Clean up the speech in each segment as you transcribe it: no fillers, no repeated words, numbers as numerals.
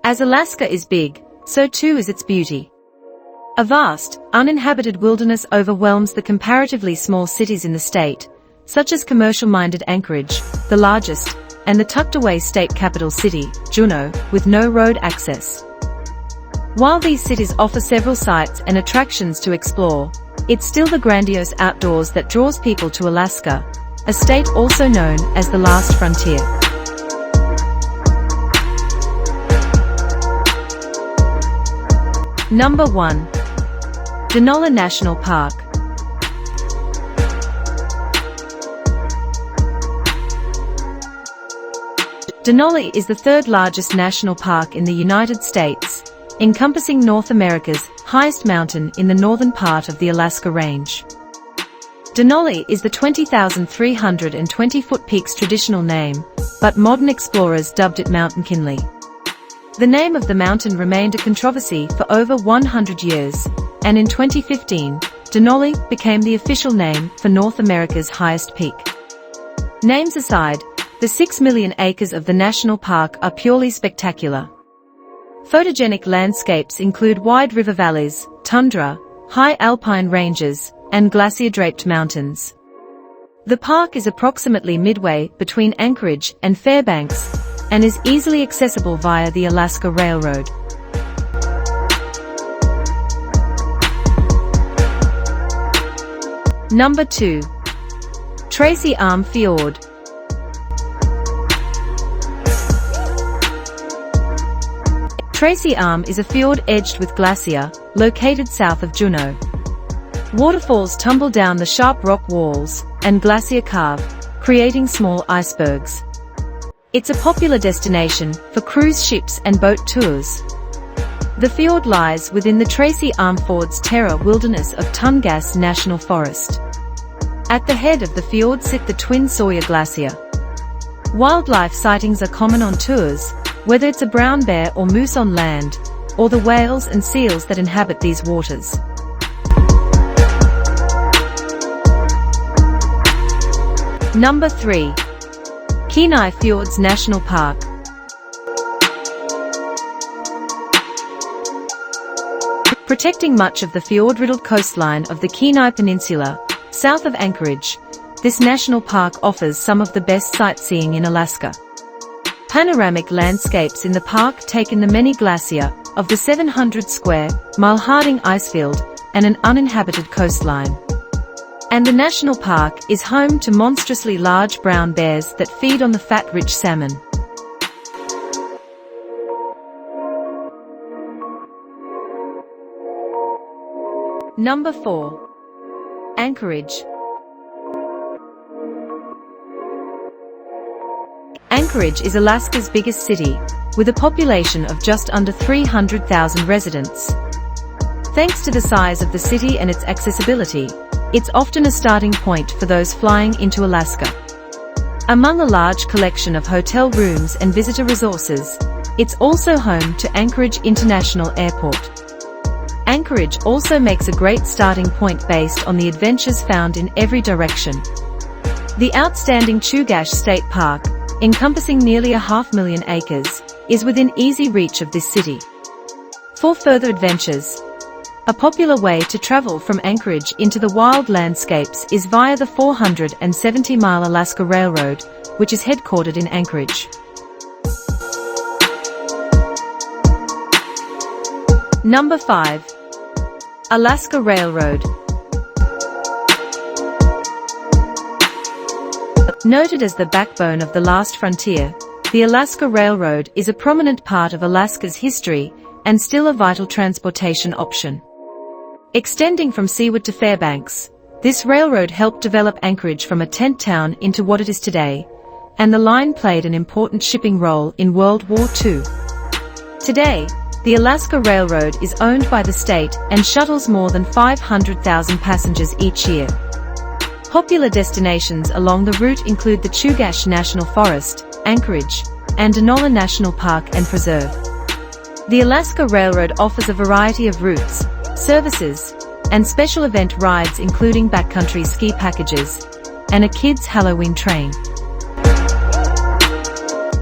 As Alaska is big, so too is its beauty. A vast, uninhabited wilderness overwhelms the comparatively small cities in the state, such as commercial-minded Anchorage, the largest, and the tucked-away state capital city, Juneau, with no road access. While these cities offer several sights and attractions to explore, it's still the grandiose outdoors that draws people to Alaska, a state also known as the last frontier. Number 1. Denali National Park. Denali is the third largest national park in the United States, encompassing North America's highest mountain in the northern part of the Alaska Range. Denali is the 20,320-foot peak's traditional name, but modern explorers dubbed it Mount McKinley. The name of the mountain remained a controversy for over 100 years, and in 2015, Denali became the official name for North America's highest peak. Names aside, the 6 million acres of the national park are purely spectacular. Photogenic landscapes include wide river valleys, tundra, high alpine ranges, and glacier-draped mountains. The park is approximately midway between Anchorage and Fairbanks, and is easily accessible via the Alaska Railroad. Number 2. Tracy Arm Fjord. Tracy Arm is a fjord edged with glacier, located south of Juneau. Waterfalls tumble down the sharp rock walls, and glacier carve, creating small icebergs. It's a popular destination for cruise ships and boat tours. The fjord lies within the Tracy Arm Fjord's Terra Wilderness of Tungas National Forest. At the head of the fjord sit the Twin Sawyer Glacier. Wildlife sightings are common on tours, whether it's a brown bear or moose on land, or the whales and seals that inhabit these waters. Number 3. Kenai Fjords National Park. Protecting much of the fjord-riddled coastline of the Kenai Peninsula, south of Anchorage, this national park offers some of the best sightseeing in Alaska. Panoramic landscapes in the park take in the many glacier of the 700-square-mile Harding icefield and an uninhabited coastline. And the national park is home to monstrously large brown bears that feed on the fat, rich salmon. Number 4. Anchorage. Anchorage is Alaska's biggest city, with a population of just under 300,000 residents. Thanks to the size of the city and its accessibility, it's often a starting point for those flying into Alaska. Among a large collection of hotel rooms and visitor resources, it's also home to Anchorage International Airport. Anchorage also makes a great starting point based on the adventures found in every direction. The outstanding Chugach State Park, encompassing nearly 500,000 acres, is within easy reach of this city. For further adventures, a popular way to travel from Anchorage into the wild landscapes is via the 470-mile Alaska Railroad, which is headquartered in Anchorage. Number 5. Alaska Railroad. Noted as the backbone of the last frontier, the Alaska Railroad is a prominent part of Alaska's history and still a vital transportation option. Extending from seaward to Fairbanks, this railroad helped develop Anchorage from a tent town into what it is today, and the line played an important shipping role in World War II. Today, the Alaska Railroad is owned by the state and shuttles more than 500,000 passengers each year. Popular destinations along the route include the Chugach National Forest, Anchorage, and Denali National Park and Preserve. The Alaska Railroad offers a variety of routes, services, and special event rides including backcountry ski packages, and a kids' Halloween train.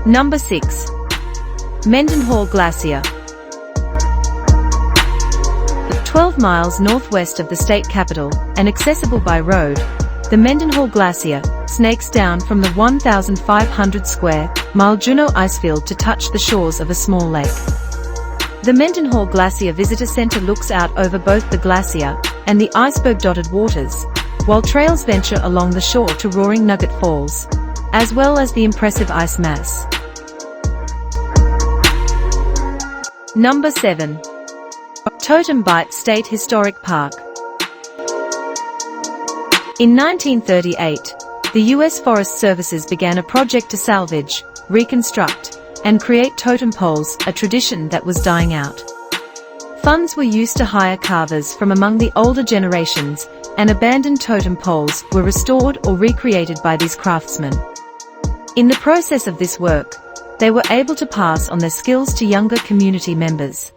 Number 6. Mendenhall Glacier. 12 miles northwest of the state capital, and accessible by road, the Mendenhall Glacier snakes down from the 1,500 square mile Juneau icefield to touch the shores of a small lake. The Mendenhall Glacier Visitor Center looks out over both the glacier and the iceberg-dotted waters, while trails venture along the shore to Roaring Nugget Falls, as well as the impressive ice mass. Number 7. Totem Bight State Historic Park. In 1938, the U.S. Forest Services began a project to salvage, reconstruct, and create totem poles, a tradition that was dying out. Funds were used to hire carvers from among the older generations, and abandoned totem poles were restored or recreated by these craftsmen. In the process of this work, they were able to pass on their skills to younger community members.